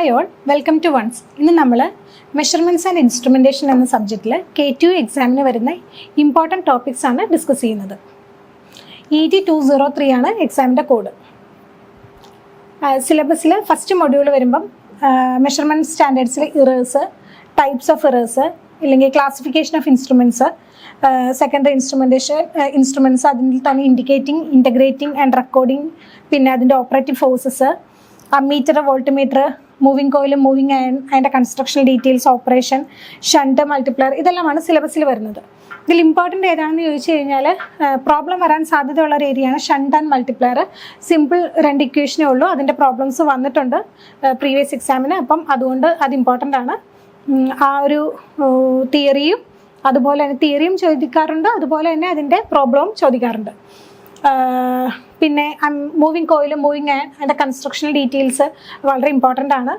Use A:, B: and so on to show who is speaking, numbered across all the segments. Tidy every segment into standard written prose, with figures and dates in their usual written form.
A: Hi all, welcome to ones. ഇന്ന് നമ്മൾ measurements and instrumentation എന്ന സബ്ജക്റ്റിൽ K2 എക്സാമിന് വരുന്ന ഇമ്പോർട്ടൻറ്റ് ടോപ്പിക്സ് ആണ് ഡിസ്കസ് ചെയ്യുന്നത്. ET203 ആണ് എക്സാമിൻ്റെ കോഡ്. സിലബസിൽ ഫസ്റ്റ് മൊഡ്യൂൾ വരുമ്പം മെഷർമെൻറ്റ് സ്റ്റാൻഡേർഡ്സിൽ ഇറേഴ്സ്, ടൈപ്സ് ഓഫ് ഇറേഴ്സ്, ഇല്ലെങ്കിൽ classification of instruments, secondary instruments, അതിൽ തന്നെ ഇൻഡിക്കേറ്റിംഗ്, ഇൻ്റഗ്രേറ്റിംഗ് ആൻഡ് റെക്കോർഡിംഗ്, പിന്നെ അതിൻ്റെ operative forces, ammeter, voltmeter, moving coil, moving iron, അതിൻ്റെ construction details, operation, shunt, multiplier, ഇതെല്ലാമാണ് സിലബസിൽ വരുന്നത്. ഇതിൽ ഇമ്പോർട്ടൻ്റ് ഏതാണെന്ന് ചോദിച്ചു കഴിഞ്ഞാൽ പ്രോബ്ലം വരാൻ സാധ്യതയുള്ള ഒരു ഏരിയയാണ് ഷണ്ട് ആൻഡ് മൾട്ടിപ്ലയർ. സിമ്പിൾ 2 ഇക്വേഷനേ ഉള്ളൂ. അതിൻ്റെ പ്രോബ്ലംസ് വന്നിട്ടുണ്ട് പ്രീവിയസ് എക്സാമിന്. അപ്പം അതുകൊണ്ട് അത് ഇമ്പോർട്ടൻ്റ് ആണ്. ആ ഒരു തിയറിയും അതുപോലെ തന്നെ തിയറിയും ചോദിക്കാറുണ്ട്, അതുപോലെ തന്നെ അതിൻ്റെ പ്രോബ്ലവും ചോദിക്കാറുണ്ട്. പിന്നെ മൂവിങ് കോയിൽ, മൂവിങ് ആൻഡ് അതിൻ്റെ കൺസ്ട്രക്ഷണൽ ഡീറ്റെയിൽസ് വളരെ ഇമ്പോർട്ടൻ്റ് ആണ്.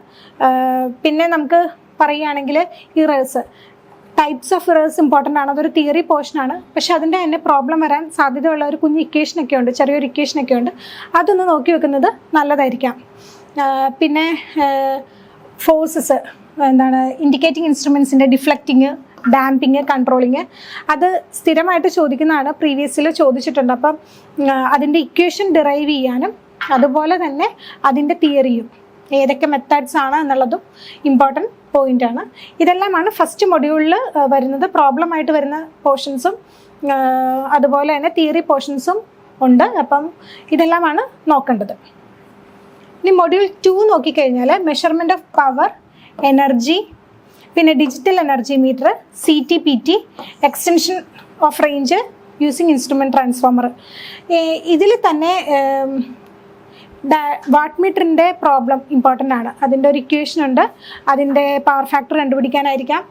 A: പിന്നെ നമുക്ക് പറയുകയാണെങ്കിൽ errors, types of errors important ആണ്. അതൊരു തിയറി പോർഷനാണ്. പക്ഷെ അതിൻ്റെ തന്നെ പ്രോബ്ലം വരാൻ സാധ്യതയുള്ള ഒരു കുഞ്ഞ് ഇക്വേഷനൊക്കെ ഉണ്ട്, ചെറിയൊരു ഇക്വേഷനൊക്കെ ഉണ്ട്. അതൊന്ന് നോക്കി വെക്കുന്നത് നല്ലതായിരിക്കാം. പിന്നെ ഫോഴ്സസ്, എന്താണ്, ഇൻഡിക്കേറ്റിംഗ് ഇൻസ്ട്രുമെൻസിൻ്റെ ഡിഫ്ലക്റ്റിങ്, ഡാമ്പിങ്, കൺട്രോളിങ്, അത് സ്ഥിരമായിട്ട് ചോദിക്കുന്നതാണ്. പ്രീവിയസിൽ ചോദിച്ചിട്ടുണ്ട്. അപ്പം അതിൻ്റെ ഇക്വേഷൻ ഡിറൈവ് ചെയ്യാനും അതുപോലെ തന്നെ അതിൻ്റെ തിയറിയും ഏതൊക്കെ മെത്തേഡ്സ് ആണ് എന്നുള്ളതും ഇമ്പോർട്ടൻറ്റ് പോയിൻ്റാണ്. ഇതെല്ലാമാണ് ഫസ്റ്റ് മൊഡ്യൂളിൽ വരുന്നത്. പ്രോബ്ലം ആയിട്ട് വരുന്ന പോർഷൻസും അതുപോലെ തന്നെ തിയറി പോർഷൻസും ഉണ്ട്. അപ്പം ഇതെല്ലാമാണ് നോക്കേണ്ടത്. ഇനി മൊഡ്യൂൾ 2 നോക്കിക്കഴിഞ്ഞാൽ മെഷർമെൻറ്റ് ഓഫ് പവർ, എനർജി, പിന്നെ digital energy meter, CTPT, extension of range using instrument transformer. ഇതിൽ തന്നെ വാട്ട് മീറ്ററിൻ്റെ പ്രോബ്ലം ഇമ്പോർട്ടൻ്റ് ആണ്. അതിൻ്റെ ഒരു ഇക്വേഷൻ ഉണ്ട്. അതിൻ്റെ പവർ ഫാക്ടർ കണ്ടുപിടിക്കാനായിരിക്കാം,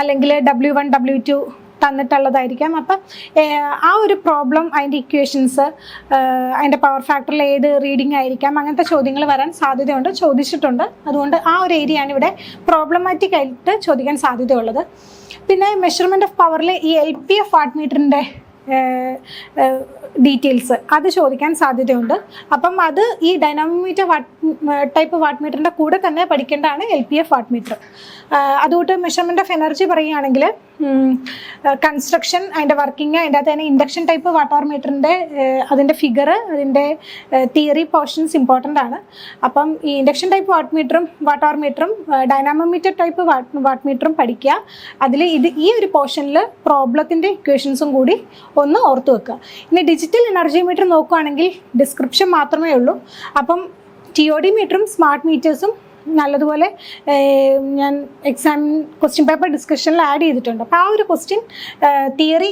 A: അല്ലെങ്കിൽ W1 W2 തന്നിട്ടുള്ളതായിരിക്കാം. അപ്പം ആ ഒരു പ്രോബ്ലം, അതിൻ്റെ ഇക്വേഷൻസ്, അതിൻ്റെ പവർ ഫാക്ടറിൽ ഏത് റീഡിംഗ് ആയിരിക്കാം, അങ്ങനത്തെ ചോദ്യങ്ങൾ വരാൻ സാധ്യതയുണ്ട്, ചോദിച്ചിട്ടുണ്ട്. അതുകൊണ്ട് ആ ഒരു ഏരിയയാണ് ഇവിടെ പ്രോബ്ലമാറ്റിക് ആയിട്ട് ചോദിക്കാൻ സാധ്യതയുള്ളത്. പിന്നെ മെഷർമെൻറ്റ് ഓഫ് പവറിൽ ഈ LPF വാട്ട് മീറ്ററിൻ്റെ ഡീറ്റെയിൽസ് അത് ചോദിക്കാൻ സാധ്യതയുണ്ട്. അപ്പം അത് ഈ ഡൈനാമോമീറ്റർ ടൈപ്പ് വാട്ട് മീറ്ററിൻ്റെ കൂടെ തന്നെ പഠിക്കേണ്ടതാണ് LPF വാട്ട് മീറ്റർ. അതുകൊണ്ട് മെഷർമെൻറ്റ് ഓഫ് എനർജി പറയുകയാണെങ്കിൽ കൺസ്ട്രക്ഷൻ, അതിൻ്റെ വർക്കിംഗ്, അതിൻ്റെ അകത്ത് തന്നെ ഇൻഡക്ഷൻ ടൈപ്പ് വാട്ടർ മീറ്ററിൻ്റെ അതിൻ്റെ ഫിഗർ, അതിൻ്റെ തിയറി പോർഷൻസ് ഇമ്പോർട്ടൻ്റ് ആണ്. അപ്പം ഈ ഇൻഡക്ഷൻ ടൈപ്പ് വാട്ടർ മീറ്ററും ഡൈനാമോമീറ്റർ ടൈപ്പ് വാട്ട് മീറ്ററും പഠിക്കുക. അതിൽ ഈ ഒരു പോർഷനിൽ പ്രോബ്ലത്തിൻ്റെ ഇക്വേഷൻസും കൂടി ഒന്ന് ഓർത്ത് വെക്കുക. ഇനി ഡിജിറ്റൽ എനർജി മീറ്റർ നോക്കുകയാണെങ്കിൽ ഡിസ്ക്രിപ്ഷൻ മാത്രമേ ഉള്ളൂ. അപ്പം TOD മീറ്ററും സ്മാർട്ട് മീറ്റേഴ്സും നല്ലതുപോലെ ഞാൻ എക്സാം ക്വസ്റ്റ്യൻ പേപ്പർ ഡിസ്കഷനിൽ ആഡ് ചെയ്തിട്ടുണ്ട്. അപ്പോൾ ആ ഒരു ക്വസ്റ്റ്യൻ തിയറി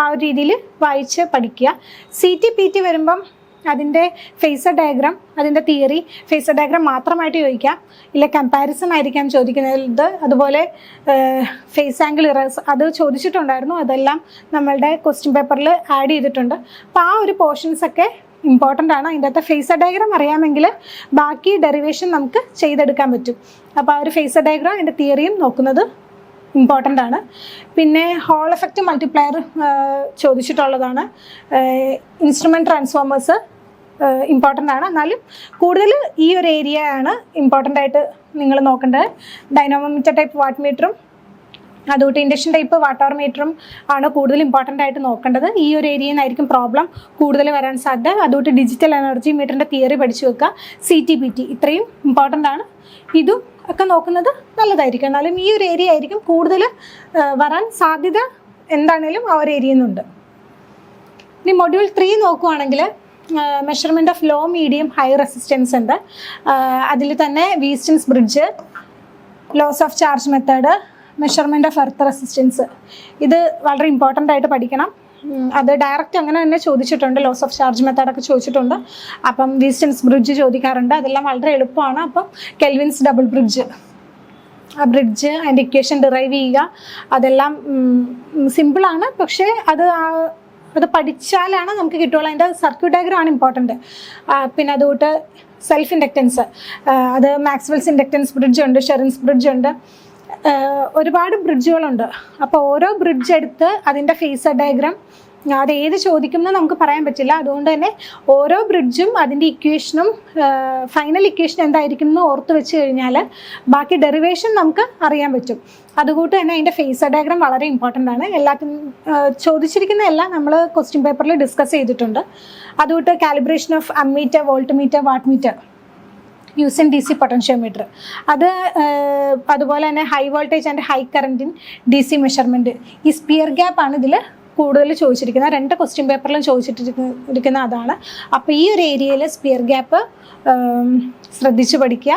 A: ആ ഒരു രീതിയിൽ വായിച്ച് പഠിക്കുക. CTPT വരുമ്പം അതിൻ്റെ ഫേസർ ഡയഗ്രാം, അതിൻ്റെ തിയറി, ഫേസർ ഡയഗ്രാം മാത്രമായിട്ട് ചോദിക്കാം, ഇല്ല കമ്പാരിസൺ ആയിരിക്കാം ചോദിക്കുന്നത്. അതുപോലെ ഫേസ് ആംഗിൾ ഇറേഴ്സ് അത് ചോദിച്ചിട്ടുണ്ടായിരുന്നു. അതെല്ലാം നമ്മളുടെ ക്വസ്റ്റ്യൻ പേപ്പറിൽ ആഡ് ചെയ്തിട്ടുണ്ട്. അപ്പോൾ ആ ഒരു പോർഷൻസൊക്കെ ഇമ്പോർട്ടൻ്റ് ആണ്. അതിൻ്റെ അകത്ത് ഫേസർ ഡയഗ്രാം അറിയാമെങ്കിൽ ബാക്കി ഡെറിവേഷൻ നമുക്ക് ചെയ്തെടുക്കാൻ പറ്റും. അപ്പോൾ ആ ഒരു ഫേസർ ഡയഗ്രാം, അതിൻ്റെ തിയറിയും നോക്കുന്നത് ഇമ്പോർട്ടൻ്റ് ആണ്. പിന്നെ ഹോൾ എഫക്റ്റ് മൾട്ടിപ്ലയർ ചോദിച്ചിട്ടുള്ളതാണ്. ഇൻസ്ട്രുമെൻറ്റ് ട്രാൻസ്ഫോമേഴ്സ് ഇമ്പോർട്ടൻ്റ് ആണ്. എന്നാലും കൂടുതൽ ഈ ഒരു ഏരിയ ആണ് ഇമ്പോർട്ടൻ്റ് ആയിട്ട് നിങ്ങൾ നോക്കേണ്ടത്. ഡൈനാമോമീറ്റർ ടൈപ്പ് വാട്ട് മീറ്ററും അതുകൊണ്ട് ഇൻഡക്ഷൻ ടൈപ്പ് വാട്ടർ മീറ്ററും ആണ് കൂടുതൽ ഇമ്പോർട്ടൻ്റ് ആയിട്ട് നോക്കേണ്ടത്. ഈ ഒരു ഏരിയയിൽ നിന്നായിരിക്കും പ്രോബ്ലം കൂടുതൽ വരാൻ സാധ്യത. അതുകൊണ്ട് ഡിജിറ്റൽ എനർജി മീറ്ററിൻ്റെ തിയറി പഠിച്ചു വെക്കുക. CTPT ഇത്രയും ഇമ്പോർട്ടൻ്റ് ആണ്. ഇതും ഒക്കെ നോക്കുന്നത് നല്ലതായിരിക്കും. എന്നാലും ഈ ഒരു ഏരിയ ആയിരിക്കും കൂടുതൽ വരാൻ സാധ്യത. എന്താണേലും ആ ഒരു ഏരിയയിൽ നിന്നുണ്ട്. ഇനി മൊഡ്യൂൾ 3 നോക്കുകയാണെങ്കിൽ measurement of low, medium, high resistance ഉണ്ട്. അതിൽ തന്നെ Wheatstone's bridge, loss of charge method, measurement of earth resistance, ഇത് വളരെ ഇമ്പോർട്ടൻ്റ് ആയിട്ട് പഠിക്കണം. അത് ഡയറക്റ്റ് അങ്ങനെ തന്നെ ചോദിച്ചിട്ടുണ്ട്. ലോസ് ഓഫ് ചാർജ് മെത്തേഡൊക്കെ ചോദിച്ചിട്ടുണ്ട്. അപ്പം വീസ്റ്റൺസ് ബ്രിഡ്ജ് ചോദിക്കാറുണ്ട്. അതെല്ലാം വളരെ എളുപ്പമാണ്. അപ്പം കെൽവിൻസ് ഡബിൾ ബ്രിഡ്ജ്, ആ ബ്രിഡ്ജ്, അതിൻ്റെ ഇക്വേഷൻ ഡിറൈവ് ചെയ്യുക, അതെല്ലാം സിമ്പിളാണ്. പക്ഷേ അത് പഠിച്ചാലാണ് നമുക്ക് കിട്ടുള്ളൂ. അതിൻ്റെ സർക്യൂട്ട് ഡയഗ്രാം ആണ് ഇമ്പോർട്ടൻറ്റ്. പിന്നെ അതുകൊണ്ട് സെൽഫ് ഇൻഡക്റ്റൻസ്, അത് മാക്സ്വെൽസ് ഇൻഡക്റ്റൻസ് ബ്രിഡ്ജ് ഉണ്ട്, ഷെറിൻസ് ബ്രിഡ്ജ് ഉണ്ട്, ഒരുപാട് ബ്രിഡ്ജുകളുണ്ട്. അപ്പോൾ ഓരോ ബ്രിഡ്ജ് എടുത്ത് അതിൻ്റെ ഫേസർ ഡയഗ്രാം അത് ഏത് ചോദിക്കുമെന്ന് നമുക്ക് പറയാൻ പറ്റില്ല. അതുകൊണ്ട് തന്നെ ഓരോ ബ്രിഡ്ജും അതിൻ്റെ ഇക്വേഷനും ഫൈനൽ ഇക്വേഷൻ എന്തായിരിക്കും എന്ന് ഓർത്ത് വെച്ച് കഴിഞ്ഞാൽ ബാക്കി ഡെറിവേഷൻ നമുക്ക് അറിയാൻ പറ്റും. അതുകൊണ്ട് തന്നെ അതിൻ്റെ ഫേസർ ഡയഗ്രാം വളരെ ഇമ്പോർട്ടൻ്റ് ആണ്. എല്ലാത്തിനും ചോദിച്ചിരിക്കുന്ന എല്ലാം നമ്മൾ ക്വസ്റ്റ്യൻ പേപ്പറിൽ ഡിസ്കസ് ചെയ്തിട്ടുണ്ട്. അതുകൊണ്ട് calibration of ammeter, volt meter, watt meter using DC potentiometer, അതുപോലെ തന്നെ high voltage and high current in DC measurement. ഈ സ്പിയർ ഗ്യാപ്പ് ആണ് ഇതിൽ കൂടുതൽ ചോദിച്ചിരിക്കുന്നത്. 2 ക്വസ്റ്റ്യൻ പേപ്പറിലും ചോദിച്ചിട്ടിരിക്കുന്ന അതാണ്. അപ്പോൾ ഈ ഒരു ഏരിയയിൽ സ്പിയർ ഗ്യാപ്പ് ശ്രദ്ധിച്ച് പഠിക്കുക.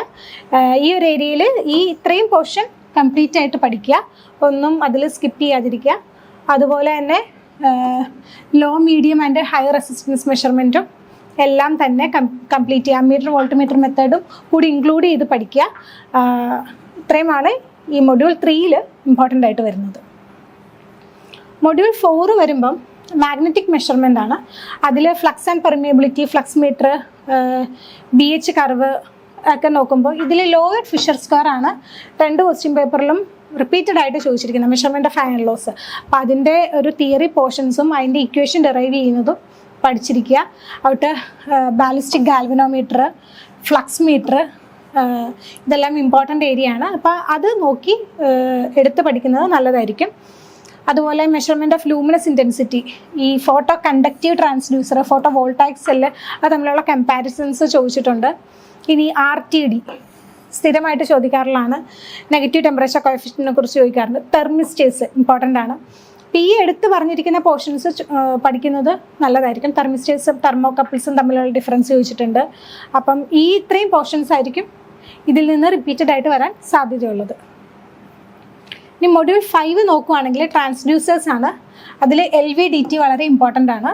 A: ഈ ഒരു ഏരിയയിൽ ഇത്രയും പോർഷൻ കംപ്ലീറ്റ് ആയിട്ട് പഠിക്കുക, ഒന്നും അതിൽ സ്കിപ്പ് ചെയ്യാതിരിക്കുക. അതുപോലെ തന്നെ low, medium and high resistance മെഷർമെൻറ്റും എല്ലാം തന്നെ കംപ്ലീറ്റ് ചെയ്യുക. അമ്മീറ്റർ, വോൾട്ട് മീറ്റർ മെത്തേഡും കൂടി ഇൻക്ലൂഡ് ചെയ്ത് പഠിക്കുക. ഇത്രയുമാണ് ഈ മൊഡ്യൂൾ 3 ഇമ്പോർട്ടൻ്റ് ആയിട്ട് വരുന്നത്. മൊഡ്യൂൾ 4 വരുമ്പം മാഗ്നറ്റിക് മെഷർമെൻ്റ് ആണ്. അതിൽ flux and permeability, flux metre, BH curve ഒക്കെ നോക്കുമ്പോൾ ഇതിൽ ലോവർ ഫിഷർ സ്ക്വയർ ആണ് 2 ക്വസ്റ്റ്യൻ പേപ്പറിലും റിപ്പീറ്റഡ് ആയിട്ട് ചോദിച്ചിരിക്കുന്നത്, മെഷർമെൻ്റ് ഓഫ് അയൺ ലോസ്. അപ്പോൾ അതിൻ്റെ ഒരു തിയറി പോർഷൻസും അതിൻ്റെ ഇക്വേഷൻ ഡെറൈവ് ചെയ്യുന്നതും പഠിച്ചിരിക്കുക. അവിടെ ബാലിസ്റ്റിക് ഗാൽവനോമീറ്റർ, ഫ്ലക്സ് മീറ്റർ, ഇതെല്ലാം ഇമ്പോർട്ടൻ്റ് ഏരിയ ആണ്. അപ്പോൾ അത് നോക്കി എടുത്ത് പഠിക്കുന്നത് നല്ലതായിരിക്കും. അതുപോലെ മെഷർമെൻറ്റ് ഓഫ് ലൂമിനസ് ഇൻറ്റൻസിറ്റി, ഈ photoconductive transducer, photovoltaic cell, അത് തമ്മിലുള്ള കമ്പാരിസൺസ് ചോദിച്ചിട്ടുണ്ട്. ഇനി RTD സ്ഥിരമായിട്ട് ചോദിക്കാറുള്ളതാണ്. നെഗറ്റീവ് ടെമ്പറേച്ചർ കോഎഫിഷ്യൻറ്റിനെ കുറിച്ച് ചോദിക്കാറുണ്ട്. തെർമിസ്റ്റേഴ്സ് ഇമ്പോർട്ടൻ്റ് ആണ്. അപ്പോൾ ഈ എടുത്ത് പറഞ്ഞിരിക്കുന്ന പോർഷൻസ് പഠിക്കുന്നത് നല്ലതായിരിക്കും. തെർമിസ്റ്റേഴ്സും തെർമോകപ്പിൾസും തമ്മിലുള്ള ഡിഫറൻസ് ചോദിച്ചിട്ടുണ്ട്. അപ്പം ഇത്രയും പോർഷൻസ് ആയിരിക്കും ഇതിൽ നിന്ന് റിപ്പീറ്റഡ് ആയിട്ട് വരാൻ സാധ്യതയുള്ളത്. ഇനി മൊഡ്യൂൾ 5 നോക്കുകയാണെങ്കിൽ ട്രാൻസ്ഡ്യൂസേഴ്സ് ആണ്. അതിൽ LVDT വളരെ ഇമ്പോർട്ടൻ്റ് ആണ്.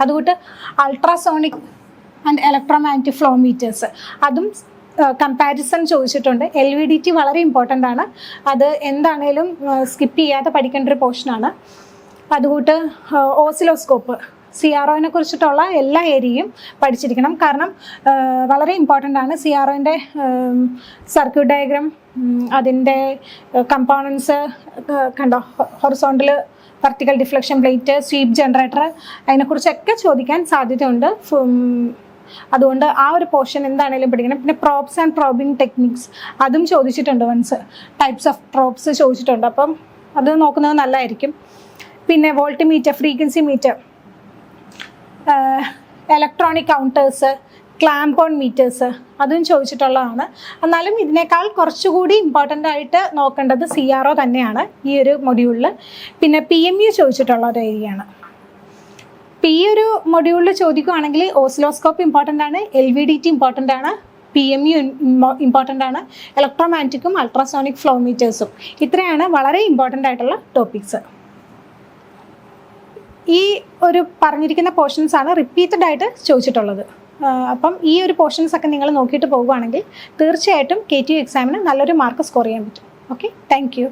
A: അതുകൊണ്ട് ultrasonic and electromagnetic flow meters, അതും കമ്പാരിസൺ ചോദിച്ചിട്ടുണ്ട്. LVDT വളരെ ഇമ്പോർട്ടൻ്റ് ആണ്. അത് എന്താണേലും സ്കിപ്പ് ചെയ്യാതെ പഠിക്കേണ്ട ഒരു പോർഷനാണ്. അതുകൊണ്ട് ഓസിലോസ്കോപ്പ്, CROനെ കുറിച്ചിട്ടുള്ള എല്ലാ ഏരിയയും പഠിച്ചിരിക്കണം. കാരണം വളരെ ഇമ്പോർട്ടൻ്റ് ആണ്. CROൻ്റെ സർക്യൂട്ട് ഡയഗ്രാം, അതിൻ്റെ കമ്പോണൻസ് കണ്ടോ, horizontal vertical deflection plate, sweep generator, അതിനെക്കുറിച്ചൊക്കെ ചോദിക്കാൻ സാധ്യതയുണ്ട്. അതുകൊണ്ട് ആ ഒരു പോർഷൻ എന്താണെങ്കിലും പഠിക്കണം. പിന്നെ പ്രോബ്സ് ആൻഡ് പ്രോബിംഗ് ടെക്നിക്സ്, അതും ചോദിച്ചിട്ടുണ്ട്. ടൈപ്സ് ഓഫ് പ്രോബ്സ് ചോദിച്ചിട്ടുണ്ട്. അപ്പം അത് നോക്കുന്നത് നല്ലതായിരിക്കും. പിന്നെ voltmeter, frequency meter, electronic counters, clamp on meters, അതും ചോദിച്ചിട്ടുള്ളതാണ്. എന്നാലും ഇതിനേക്കാൾ കുറച്ചുകൂടി ഇമ്പോർട്ടൻ്റ് ആയിട്ട് നോക്കേണ്ടത് CRO തന്നെയാണ് ഈ ഒരു മൊഡ്യൂളിൽ. പിന്നെ PMU ചോദിച്ചിട്ടുള്ള ഒരു ഏരിയ ആണ്. ഇപ്പോൾ ഈ ഒരു മൊഡ്യൂളിൽ ചോദിക്കുകയാണെങ്കിൽ ഓസിലോസ്കോപ്പ് ഇമ്പോർട്ടൻ്റ് ആണ്, LVDT ഇമ്പോർട്ടൻ്റ് ആണ്, PMU ഇമ്പോർട്ടൻ്റ് ആണ്, ഇലക്ട്രോമാഗ്നറ്റിക്കും അൾട്രാസോണിക് ഫ്ലോ മീറ്റേഴ്സും. ഇത്രയാണ് വളരെ ഇമ്പോർട്ടൻ്റ് ആയിട്ടുള്ള ടോപ്പിക്സ്. ഈ ഒരു പറഞ്ഞിരിക്കുന്ന പോർഷൻസ് ആണ് റിപ്പീറ്റഡ് ആയിട്ട് ചോദിച്ചിട്ടുള്ളത്. അപ്പം ഈ ഒരു പോർഷൻസ് ഒക്കെ നിങ്ങൾ നോക്കിയിട്ട് പോകുകയാണെങ്കിൽ തീർച്ചയായിട്ടും KTU എക്സാമിന് നല്ലൊരു മാർക്ക് സ്കോർ ചെയ്യാൻ പറ്റും. Okay, thank you.